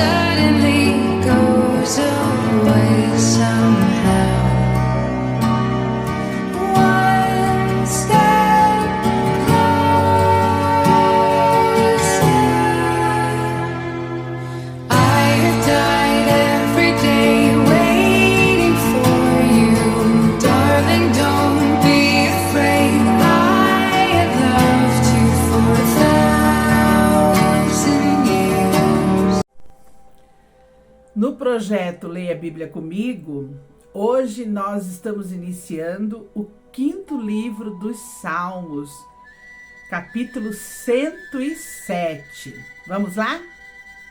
suddenly goes away somehow. One step closer. I have died every day waiting for you, darling. Don't be afraid. I have loved you for 1,000 years. No projeto Leia a Bíblia Comigo, hoje nós estamos iniciando o 5º livro dos Salmos, capítulo 107. Vamos lá?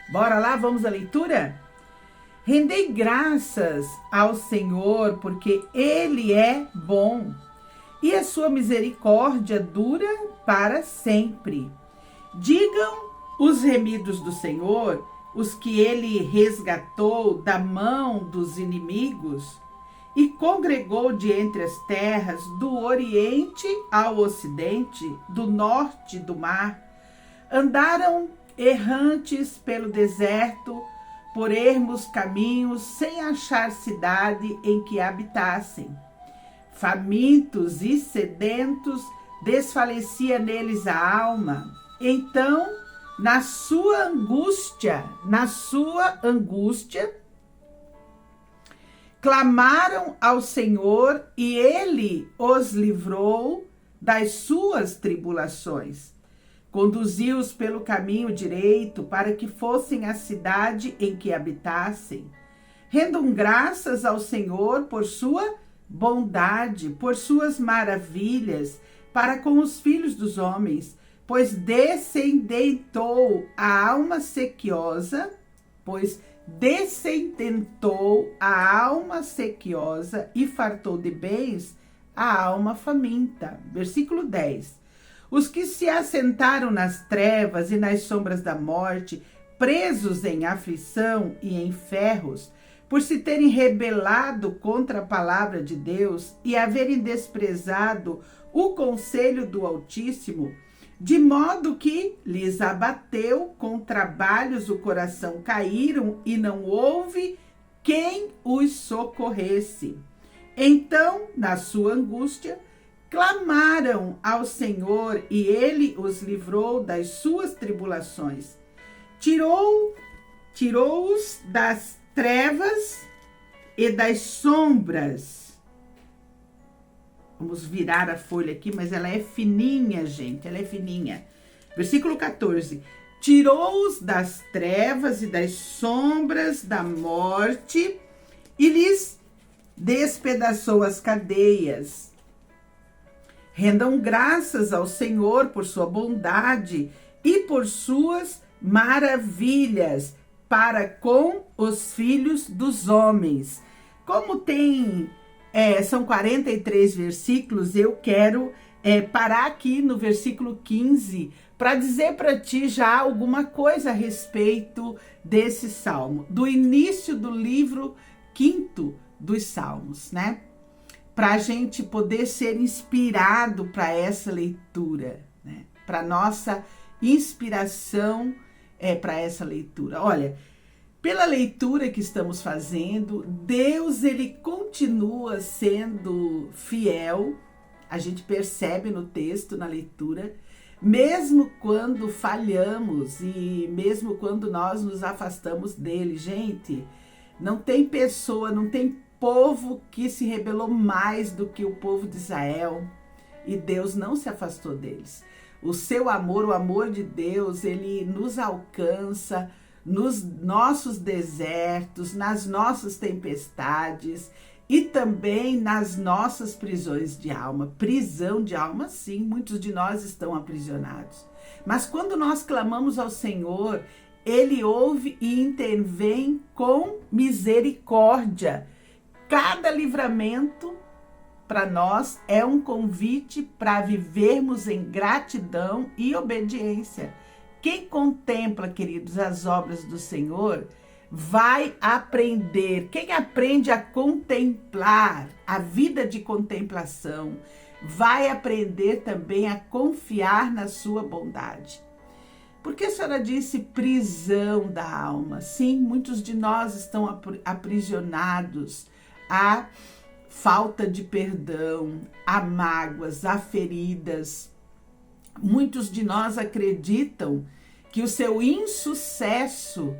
Bora lá, vamos à leitura? Rendei graças ao Senhor, porque Ele é bom, e a sua misericórdia dura para sempre. Digam os remidos do Senhor, os que Ele resgatou da mão dos inimigos, e congregou de entre as terras, do oriente ao ocidente, do norte do mar. Andaram errantes pelo deserto, por ermos caminhos, sem achar cidade em que habitassem. Famintos e sedentos, desfalecia neles a alma. Então, na sua angústia, clamaram ao Senhor, e Ele os livrou das suas tribulações. Conduziu-os pelo caminho direito, para que fossem à cidade em que habitassem. Rendam graças ao Senhor por sua bondade, por suas maravilhas, para com os filhos dos homens, pois descendentou a alma sequiosa, e fartou de bens a alma faminta. Versículo 10. Os que se assentaram nas trevas e nas sombras da morte, presos em aflição e em ferros, por se terem rebelado contra a palavra de Deus e haverem desprezado o conselho do Altíssimo, de modo que lhes abateu com trabalhos o coração, caíram e não houve quem os socorresse. Então, na sua angústia, clamaram ao Senhor, e Ele os livrou das suas tribulações. Tirou-os das trevas e das sombras. Vamos virar a folha aqui, mas ela é fininha, gente, ela é fininha. Versículo 14. Tirou-os das trevas e das sombras da morte e lhes despedaçou as cadeias. Rendam graças ao Senhor por sua bondade e por suas maravilhas para com os filhos dos homens. Como são 43 versículos, eu quero parar aqui no versículo 15 para dizer para ti já alguma coisa a respeito desse salmo, do início do livro 5º dos Salmos, né? Para a gente poder ser inspirado para essa leitura, né? Para nossa inspiração para essa leitura. Olha, pela leitura que estamos fazendo, Deus, Ele continua sendo fiel. A gente percebe no texto, na leitura, mesmo quando falhamos e mesmo quando nós nos afastamos dele. Gente, não tem pessoa, não tem povo que se rebelou mais do que o povo de Israel, e Deus não se afastou deles. O seu amor, o amor de Deus, ele nos alcança nos nossos desertos, nas nossas tempestades e também nas nossas prisões de alma. Prisão de alma, sim, muitos de nós estão aprisionados. Mas quando nós clamamos ao Senhor, Ele ouve e intervém com misericórdia. Cada livramento para nós é um convite para vivermos em gratidão e obediência. Quem contempla, queridos, as obras do Senhor, vai aprender. Quem aprende a contemplar, a vida de contemplação, vai aprender também a confiar na sua bondade. Por que a senhora disse prisão da alma? Sim, muitos de nós estão aprisionados a falta de perdão, a mágoas, a feridas. Muitos de nós acreditam que o seu insucesso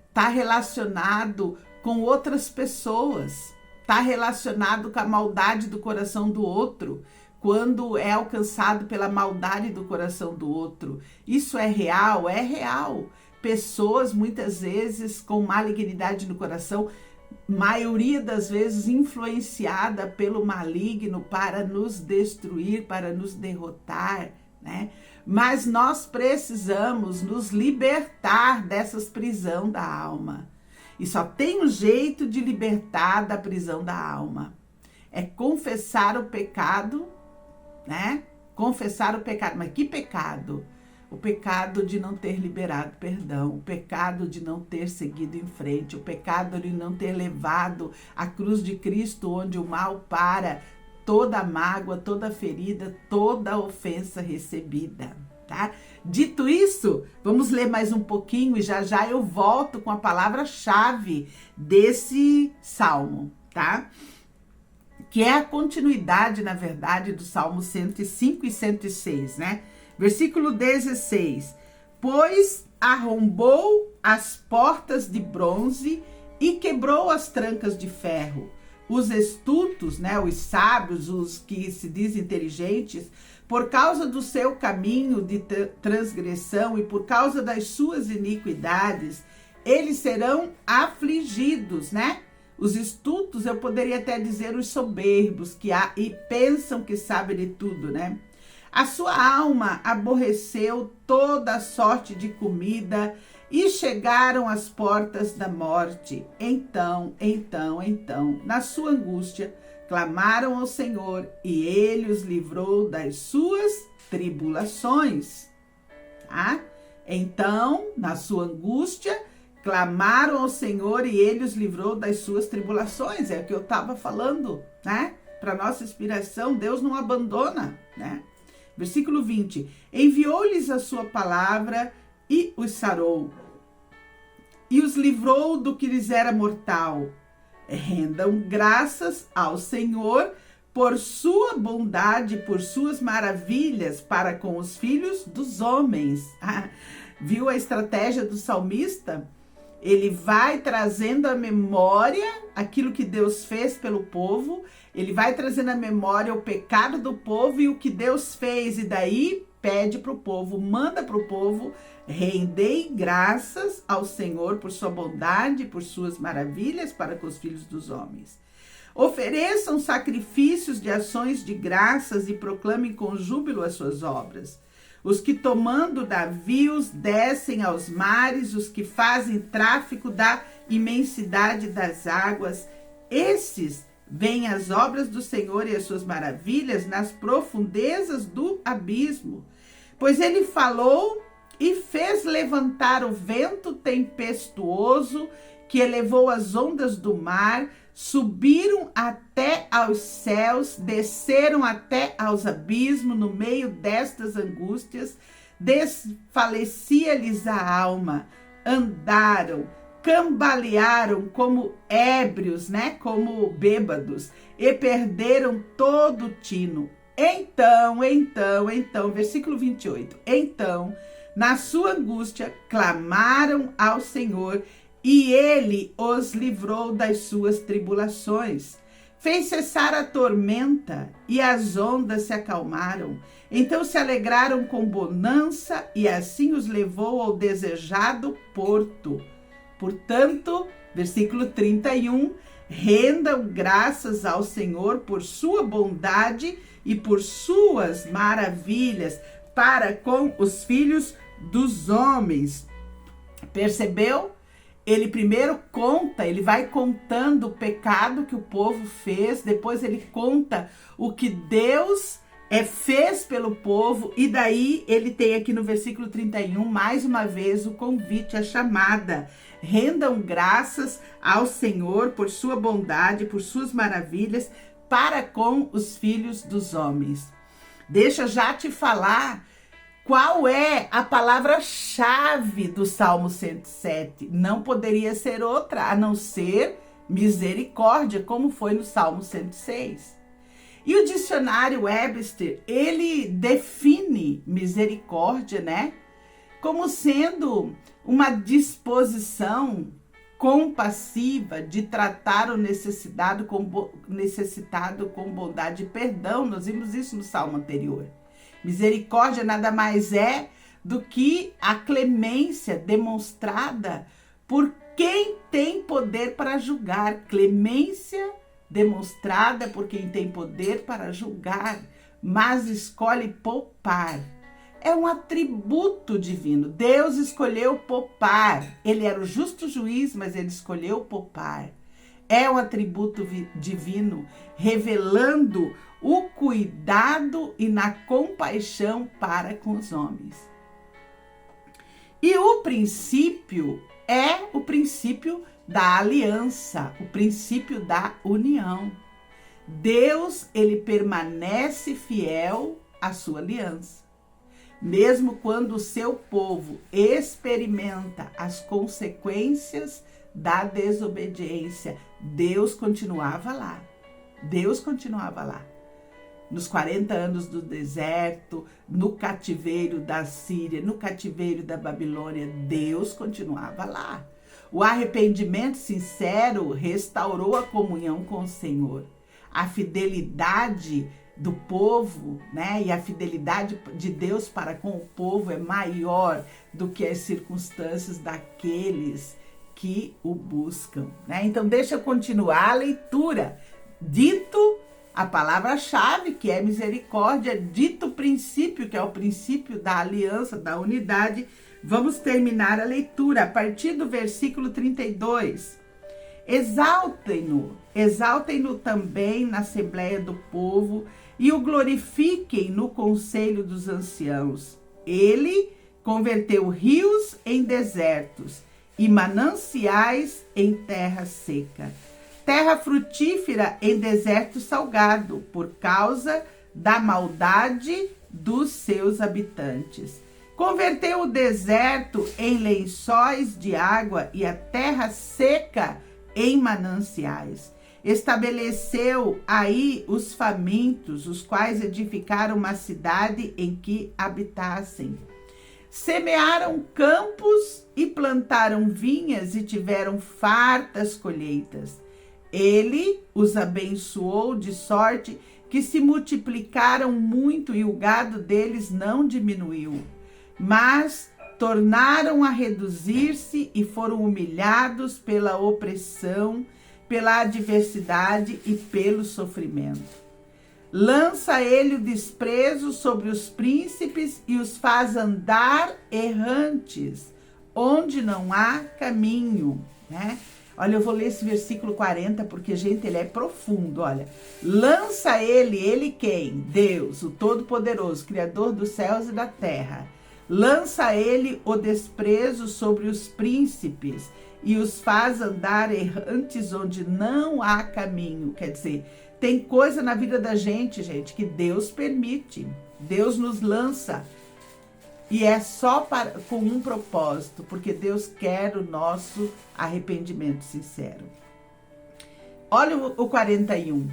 está relacionado com outras pessoas, está relacionado com a maldade do coração do outro, quando é alcançado pela maldade do coração do outro. Isso é real? É real. Pessoas, muitas vezes, com malignidade no coração, maioria das vezes influenciada pelo maligno para nos destruir, para nos derrotar, né? Mas nós precisamos nos libertar dessas prisão da alma. E só tem um jeito de libertar da prisão da alma. É confessar o pecado, né? Confessar o pecado. Mas que pecado? O pecado de não ter liberado perdão, o pecado de não ter seguido em frente, o pecado de não ter levado a cruz de Cristo onde o mal para, toda mágoa, toda ferida, toda ofensa recebida, tá? Dito isso, vamos ler mais um pouquinho e já já eu volto com a palavra-chave desse salmo, tá? Que é a continuidade, na verdade, do Salmo 105 e 106, né? Versículo 16. Pois arrombou as portas de bronze e quebrou as trancas de ferro. Os estultos, né, os sábios, os que se dizem inteligentes, por causa do seu caminho de transgressão e por causa das suas iniquidades, eles serão afligidos, né? Os estultos, eu poderia até dizer os soberbos, e pensam que sabem de tudo, né? A sua alma aborreceu toda sorte de comida e chegaram às portas da morte. Então, na sua angústia, clamaram ao Senhor e ele os livrou das suas tribulações. Tá? Então, na sua angústia, clamaram ao Senhor e ele os livrou das suas tribulações. É o que eu estava falando, né? Para nossa inspiração, Deus não abandona, né? Versículo 20. Enviou-lhes a sua palavra e os sarou, e os livrou do que lhes era mortal. Rendam graças ao Senhor por sua bondade, por suas maravilhas para com os filhos dos homens. Viu a estratégia do salmista? Ele vai trazendo à memória aquilo que Deus fez pelo povo, ele vai trazendo à memória o pecado do povo e o que Deus fez, e daí pede para o povo, manda para o povo, rendei graças ao Senhor por sua bondade, por suas maravilhas para com os filhos dos homens. Ofereçam sacrifícios de ações de graças e proclamem com júbilo as suas obras. Os que tomando navios descem aos mares, os que fazem tráfico da imensidade das águas, esses veem as obras do Senhor e as suas maravilhas nas profundezas do abismo. Pois ele falou e fez levantar o vento tempestuoso que elevou as ondas do mar, subiram até aos céus, desceram até aos abismos, no meio destas angústias, desfalecia-lhes a alma, andaram, cambalearam como ébrios, né? Como bêbados, e perderam todo o tino. Então, versículo 28. Então, na sua angústia, clamaram ao Senhor, e ele os livrou das suas tribulações. Fez cessar a tormenta e as ondas se acalmaram. Então se alegraram com bonança e assim os levou ao desejado porto. Portanto, versículo 31, rendam graças ao Senhor por sua bondade e por suas maravilhas para com os filhos dos homens. Percebeu? Ele primeiro conta, ele vai contando o pecado que o povo fez, depois ele conta o que Deus fez pelo povo, e daí ele tem aqui no versículo 31, mais uma vez, o convite, a chamada. Rendam graças ao Senhor por sua bondade, por suas maravilhas, para com os filhos dos homens. Deixa já te falar Qual é a palavra-chave do Salmo 107? Não poderia ser outra, a não ser misericórdia, como foi no Salmo 106. E o dicionário Webster, ele define misericórdia, né, como sendo uma disposição compassiva de tratar o necessitado com bondade e perdão. Nós vimos isso no Salmo anterior. Misericórdia nada mais é do que a clemência demonstrada por quem tem poder para julgar. Clemência demonstrada por quem tem poder para julgar, mas escolhe poupar. É um atributo divino. Deus escolheu poupar. Ele era o justo juiz, mas ele escolheu poupar. É um atributo divino, revelando o cuidado e na compaixão para com os homens. E o princípio é o princípio da aliança, o princípio da união. Deus, ele permanece fiel à sua aliança. Mesmo quando o seu povo experimenta as consequências da desobediência, Deus continuava lá. Deus continuava lá. Nos 40 anos do deserto, no cativeiro da Síria, no cativeiro da Babilônia, Deus continuava lá. O arrependimento sincero restaurou a comunhão com o Senhor. A fidelidade do povo, né, e a fidelidade de Deus para com o povo é maior do que as circunstâncias daqueles que o buscam, né? Então deixa eu continuar a leitura. Dito a palavra-chave, que é misericórdia, dito o princípio, que é o princípio da aliança, da unidade, vamos terminar a leitura a partir do versículo 32. Exaltem-no também na assembleia do povo e o glorifiquem no conselho dos anciãos. Ele converteu rios em desertos e mananciais em terra seca, terra frutífera em deserto salgado, por causa da maldade dos seus habitantes. Converteu o deserto em lençóis de água e a terra seca em mananciais. Estabeleceu aí os famintos, os quais edificaram uma cidade em que habitassem. Semearam campos e plantaram vinhas e tiveram fartas colheitas. Ele os abençoou de sorte que se multiplicaram muito e o gado deles não diminuiu. Mas tornaram a reduzir-se e foram humilhados pela opressão, pela adversidade e pelo sofrimento. Lança ele o desprezo sobre os príncipes e os faz andar errantes, onde não há caminho, né? Olha, eu vou ler esse versículo 40, porque, gente, ele é profundo, olha. Lança ele quem? Deus, o Todo-Poderoso, Criador dos céus e da terra. Lança ele o desprezo sobre os príncipes e os faz andar errantes onde não há caminho. Quer dizer, tem coisa na vida da gente, que Deus permite. Deus nos lança. E é só com um propósito, porque Deus quer o nosso arrependimento sincero. Olha o 41.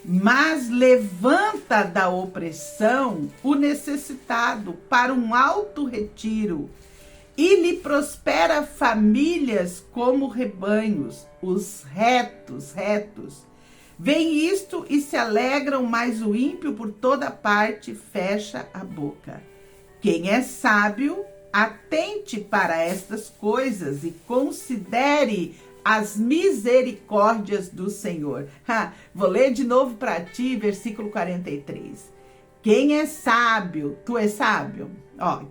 Mas levanta da opressão o necessitado para um alto retiro e lhe prospera famílias como rebanhos, os retos. Vem isto e se alegram, mas o ímpio por toda parte fecha a boca. Quem é sábio, atente para estas coisas e considere as misericórdias do Senhor. Vou ler de novo para ti, versículo 43. Quem é sábio, tu és sábio?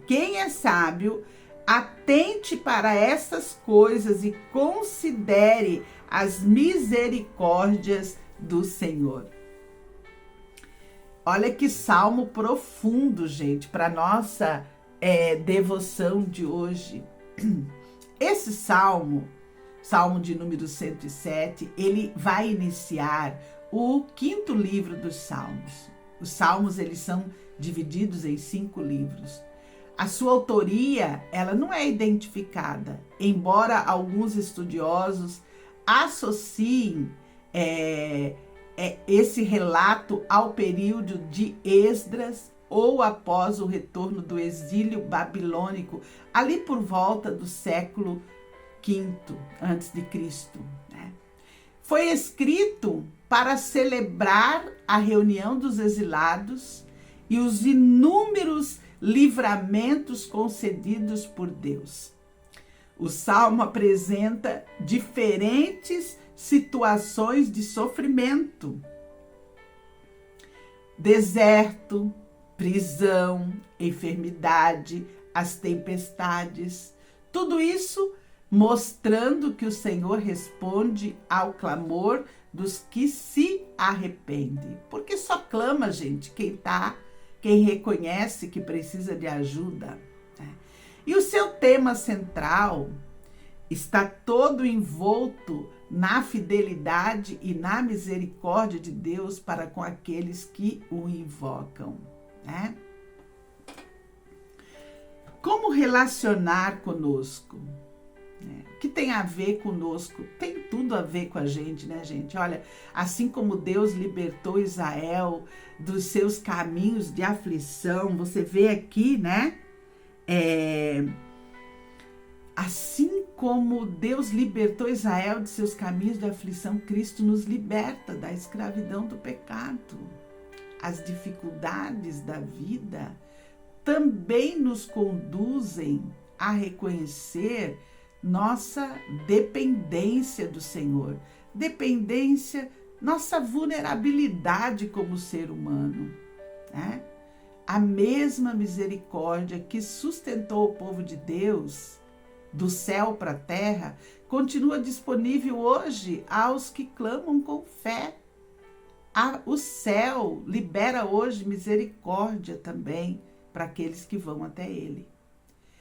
Quem é sábio, atente para essas coisas e considere as misericórdias do Senhor. Olha que salmo profundo, gente, para nossa devoção de hoje. Esse salmo de número 107, ele vai iniciar o 5º livro dos Salmos. Os Salmos, eles são divididos em 5 livros. A sua autoria, ela não é identificada, embora alguns estudiosos associem esse relato ao período de Esdras ou após o retorno do exílio babilônico, ali por volta do século V a.C., né? Foi escrito para celebrar a reunião dos exilados e os inúmeros livramentos concedidos por Deus. O Salmo apresenta diferentes situações de sofrimento: deserto, prisão, enfermidade, as tempestades. Tudo isso mostrando que o Senhor responde ao clamor dos que se arrependem. Porque só clama, gente, quem reconhece que precisa de ajuda, né? E o seu tema central está todo envolto na fidelidade e na misericórdia de Deus para com aqueles que o invocam, né? Como relacionar conosco? O que tem a ver conosco? Tem tudo a ver com a gente, né, gente? Olha, assim como Deus libertou Israel dos seus caminhos de aflição, você vê aqui, né? Assim como Deus libertou Israel de seus caminhos de aflição, Cristo nos liberta da escravidão do pecado. As dificuldades da vida também nos conduzem a reconhecer nossa dependência do Senhor, nossa vulnerabilidade como ser humano, né? A mesma misericórdia que sustentou o povo de Deus do céu para a terra continua disponível hoje aos que clamam com fé. O céu libera hoje misericórdia também para aqueles que vão até ele.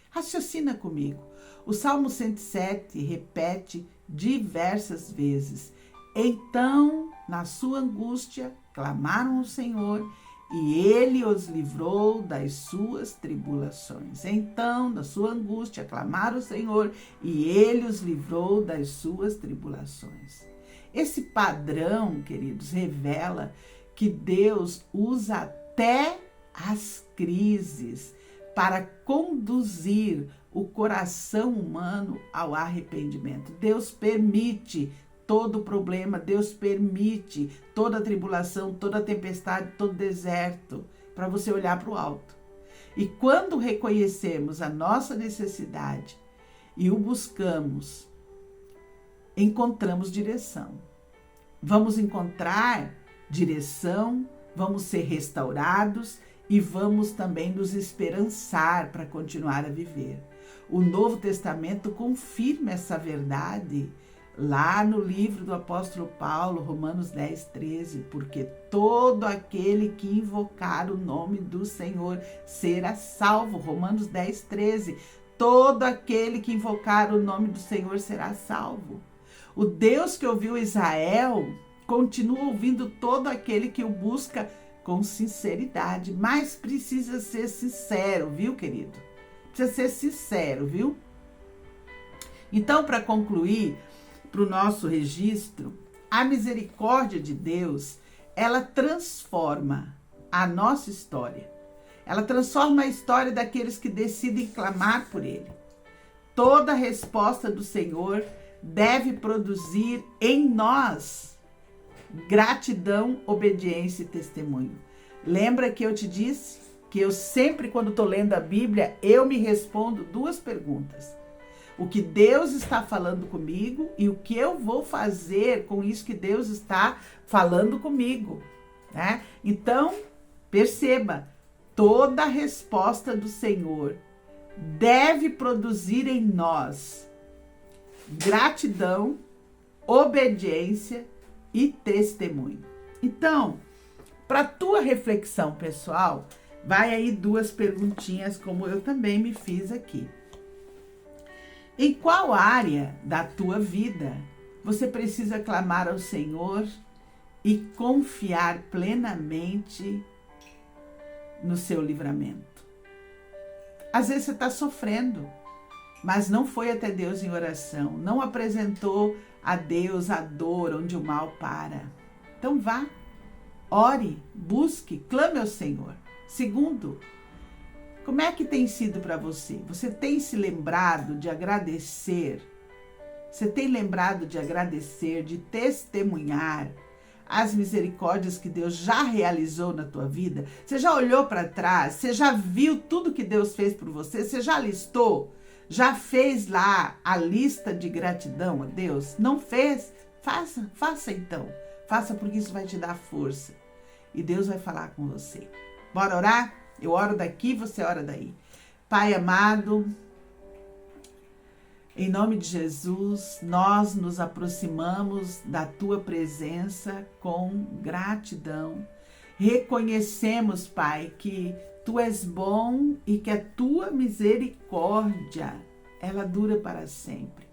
Raciocina comigo. O Salmo 107 repete diversas vezes: então, na sua angústia, clamaram ao Senhor e ele os livrou das suas tribulações. Então, na sua angústia, clamaram ao Senhor e ele os livrou das suas tribulações. Esse padrão, queridos, revela que Deus usa até as crises para conduzir o coração humano ao arrependimento. Deus permite todo problema, Deus permite toda tribulação, toda tempestade, todo deserto, para você olhar para o alto. E quando reconhecemos a nossa necessidade e o buscamos, encontramos direção. Vamos encontrar direção, vamos ser restaurados e vamos também nos esperançar para continuar a viver. O Novo Testamento confirma essa verdade lá no livro do apóstolo Paulo, Romanos 10, 13, porque todo aquele que invocar o nome do Senhor será salvo. Romanos 10, 13. Todo aquele que invocar o nome do Senhor será salvo. O Deus que ouviu Israel continua ouvindo todo aquele que o busca com sinceridade, mas precisa ser sincero, viu, querido? Precisa ser sincero, viu? Então, para concluir, para o nosso registro, a misericórdia de Deus, ela transforma a nossa história. Ela transforma a história daqueles que decidem clamar por Ele. Toda resposta do Senhor deve produzir em nós gratidão, obediência e testemunho. Lembra que eu te disse que eu sempre, quando estou lendo a Bíblia, eu me respondo duas perguntas: o que Deus está falando comigo e o que eu vou fazer com isso que Deus está falando comigo, né? Então, perceba, toda resposta do Senhor deve produzir em nós gratidão, obediência e testemunho. Então, para tua reflexão pessoal, vai aí duas perguntinhas, como eu também me fiz aqui. Em qual área da tua vida você precisa clamar ao Senhor e confiar plenamente no seu livramento? Às vezes você está sofrendo, mas não foi até Deus em oração, não apresentou a Deus a dor onde o mal para. Então vá, ore, busque, clame ao Senhor. Segundo, como é que tem sido para você? Você tem se lembrado de agradecer? Você tem lembrado de agradecer, de testemunhar as misericórdias que Deus já realizou na tua vida? Você já olhou para trás? Você já viu tudo que Deus fez por você? Você já listou? Já fez lá a lista de gratidão a Deus? Não fez? Faça então. Faça, porque isso vai te dar força. E Deus vai falar com você. Bora orar? Eu oro daqui, você ora daí. Pai amado, em nome de Jesus, nós nos aproximamos da tua presença com gratidão. Reconhecemos, Pai, que tu és bom e que a tua misericórdia, ela dura para sempre.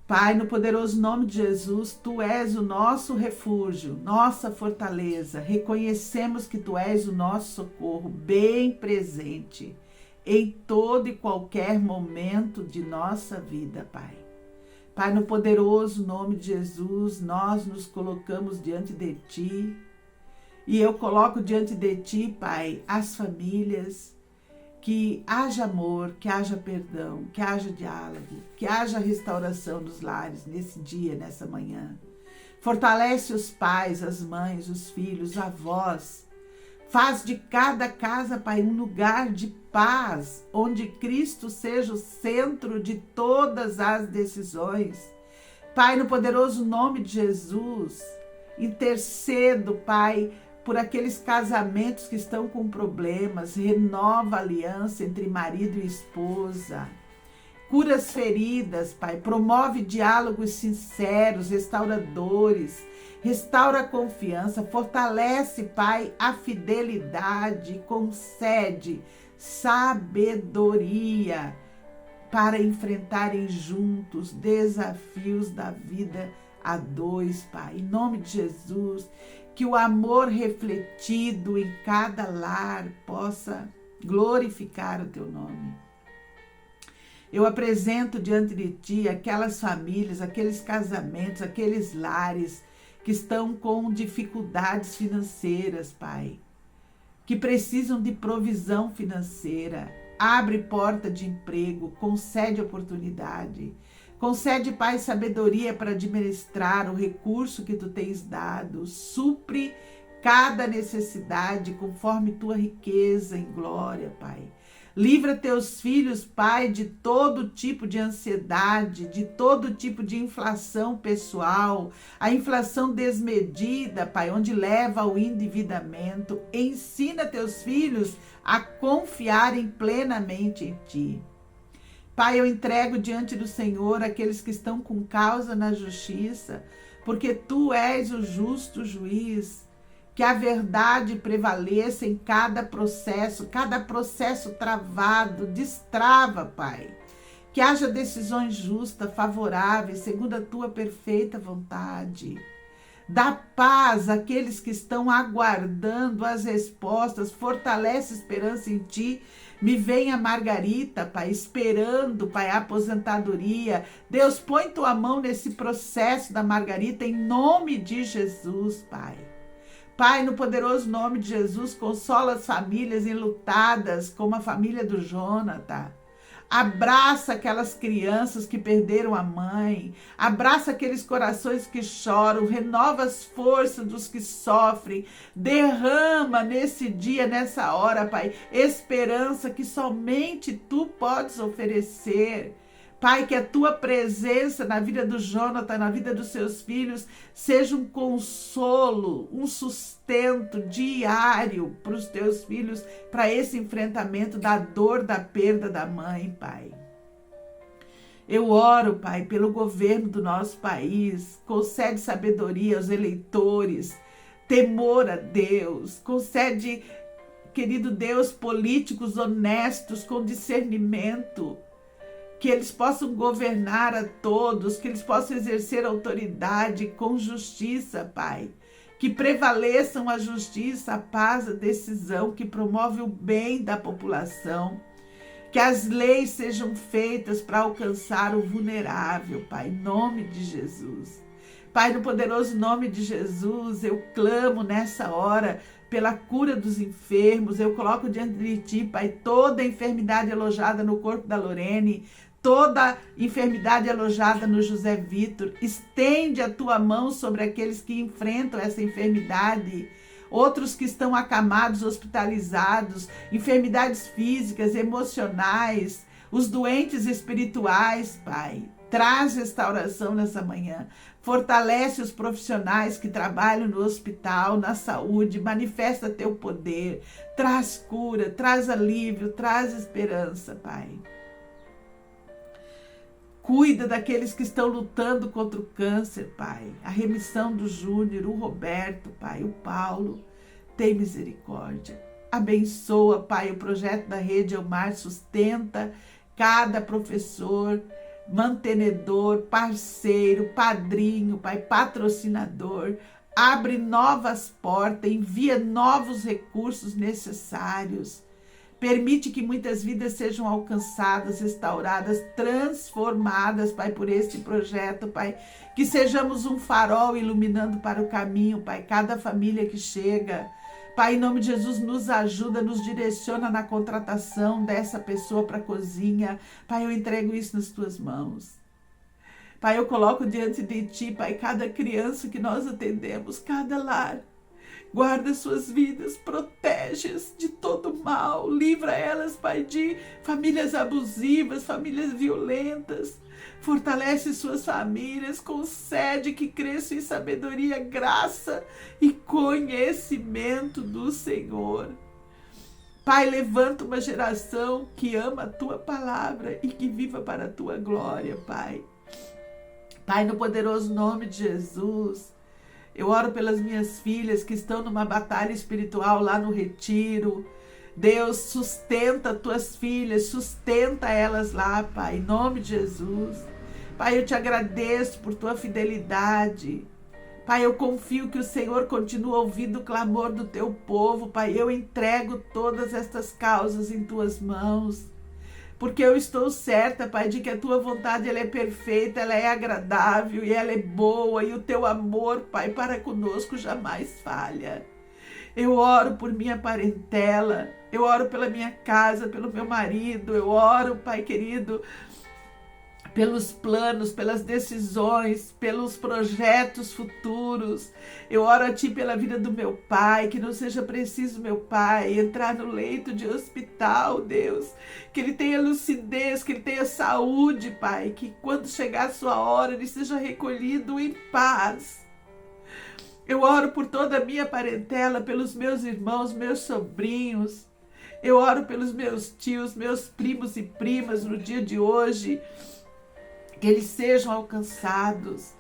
Pai, no poderoso nome de Jesus, tu és o nosso refúgio, nossa fortaleza. Reconhecemos que tu és o nosso socorro bem presente em todo e qualquer momento de nossa vida, Pai. Pai, no poderoso nome de Jesus, nós nos colocamos diante de Ti. E eu coloco diante de Ti, Pai, as famílias, que haja amor, que haja perdão, que haja diálogo, que haja restauração nos lares nesse dia, nessa manhã. Fortalece os pais, as mães, os filhos, os avós. Faz de cada casa, Pai, um lugar de paz, onde Cristo seja o centro de todas as decisões. Pai, no poderoso nome de Jesus, intercedo, Pai, por aqueles casamentos que estão com problemas, renova a aliança entre marido e esposa. Cura as feridas, Pai, promove diálogos sinceros, restauradores, restaura a confiança, fortalece, Pai, a fidelidade, concede sabedoria para enfrentarem juntos desafios da vida a dois, Pai. Em nome de Jesus, que o amor refletido em cada lar possa glorificar o teu nome. Eu apresento diante de Ti aquelas famílias, aqueles casamentos, aqueles lares que estão com dificuldades financeiras, Pai, que precisam de provisão financeira. Abre porta de emprego, concede oportunidade. Concede, Pai, sabedoria para administrar o recurso que Tu tens dado. Supre cada necessidade conforme Tua riqueza em glória, Pai. Livra Teus filhos, Pai, de todo tipo de ansiedade, de todo tipo de inflação pessoal, a inflação desmedida, Pai, onde leva ao endividamento. Ensina Teus filhos a confiarem plenamente em Ti. Pai, eu entrego diante do Senhor aqueles que estão com causa na justiça, porque Tu és o justo juiz. Que a verdade prevaleça em cada processo travado, destrava, Pai. Que haja decisões justas, favoráveis, segundo a Tua perfeita vontade. Dá paz àqueles que estão aguardando as respostas, fortalece a esperança em Ti. Me vem a Margarita, Pai, esperando, Pai, a aposentadoria. Deus, põe Tua mão nesse processo da Margarita, em nome de Jesus, Pai. Pai, no poderoso nome de Jesus, consola as famílias enlutadas, como a família do Jonathan. Abraça aquelas crianças que perderam a mãe. Abraça aqueles corações que choram. Renova as forças dos que sofrem. Derrama nesse dia, nessa hora, Pai, esperança que somente Tu podes oferecer. Pai, que a Tua presença na vida do Jonathan, na vida dos seus filhos, seja um consolo, um sustento diário para os Teus filhos, para esse enfrentamento da dor, da perda da mãe, Pai. Eu oro, Pai, pelo governo do nosso país, concede sabedoria aos eleitores, temor a Deus, concede, querido Deus, políticos honestos com discernimento, que eles possam governar a todos, que eles possam exercer autoridade com justiça, Pai. Que prevaleçam a justiça, a paz, a decisão, que promove o bem da população. Que as leis sejam feitas para alcançar o vulnerável, Pai, em nome de Jesus. Pai, no poderoso nome de Jesus, eu clamo nessa hora pela cura dos enfermos. Eu coloco diante de Ti, Pai, toda enfermidade alojada no corpo da Lorene, toda enfermidade alojada no José Vitor. Estende a Tua mão sobre aqueles que enfrentam essa enfermidade, outros que estão acamados, hospitalizados, enfermidades físicas, emocionais, os doentes espirituais, Pai. Traz restauração nessa manhã. Fortalece os profissionais que trabalham no hospital, na saúde. Manifesta Teu poder. Traz cura, traz alívio, traz esperança, Pai. Cuida daqueles que estão lutando contra o câncer, Pai. A remissão do Júnior, o Roberto, Pai, o Paulo. Tem misericórdia. Abençoa, Pai, o projeto da Rede Elmar. Sustenta cada professor, mantenedor, parceiro, padrinho, Pai, patrocinador. Abre novas portas, envia novos recursos necessários. Permite que muitas vidas sejam alcançadas, restauradas, transformadas, Pai, por este projeto, Pai. Que sejamos um farol iluminando para o caminho, Pai, cada família que chega. Pai, em nome de Jesus, nos ajuda, nos direciona na contratação dessa pessoa para a cozinha. Pai, eu entrego isso nas Tuas mãos. Pai, eu coloco diante de Ti, Pai, cada criança que nós atendemos, cada lar. Guarda suas vidas, protege-as de todo mal, livra elas, Pai, de famílias abusivas, famílias violentas. Fortalece suas famílias, concede que cresçam em sabedoria, graça e conhecimento do Senhor. Pai, levanta uma geração que ama a Tua palavra e que viva para a Tua glória, Pai. Pai, no poderoso nome de Jesus, eu oro pelas minhas filhas que estão numa batalha espiritual lá no retiro. Deus, sustenta Tuas filhas, sustenta elas lá, Pai, em nome de Jesus. Pai, eu Te agradeço por Tua fidelidade. Pai, eu confio que o Senhor continua ouvindo o clamor do Teu povo. Pai, eu entrego todas estas causas em Tuas mãos. Porque eu estou certa, Pai, de que a Tua vontade ela é perfeita, ela é agradável e ela é boa. E o Teu amor, Pai, para conosco jamais falha. Eu oro por minha parentela, eu oro pela minha casa, pelo meu marido, eu oro, Pai querido, pelos planos, pelas decisões, pelos projetos futuros. Eu oro a Ti pela vida do meu pai, que não seja preciso, meu pai, entrar no leito de hospital, Deus. Que ele tenha lucidez, que ele tenha saúde, Pai. Que quando chegar a sua hora, ele seja recolhido em paz. Eu oro por toda a minha parentela, pelos meus irmãos, meus sobrinhos. Eu oro pelos meus tios, meus primos e primas no dia de hoje. Que eles sejam alcançados.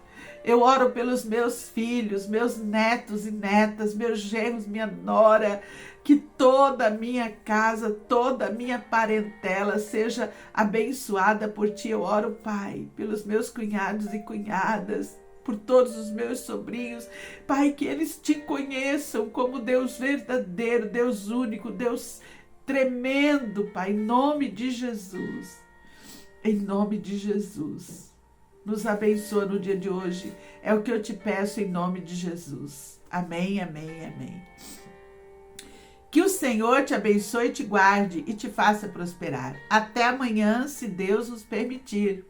Eu oro pelos meus filhos, meus netos e netas, meus genros, minha nora, que toda a minha casa, toda a minha parentela seja abençoada por Ti. Eu oro, Pai, pelos meus cunhados e cunhadas, por todos os meus sobrinhos, Pai, que eles Te conheçam como Deus verdadeiro, Deus único, Deus tremendo, Pai, em nome de Jesus. Em nome de Jesus, nos abençoa no dia de hoje. É o que eu Te peço em nome de Jesus. Amém, amém, amém. Que o Senhor te abençoe, te guarde e te faça prosperar. Até amanhã, se Deus nos permitir.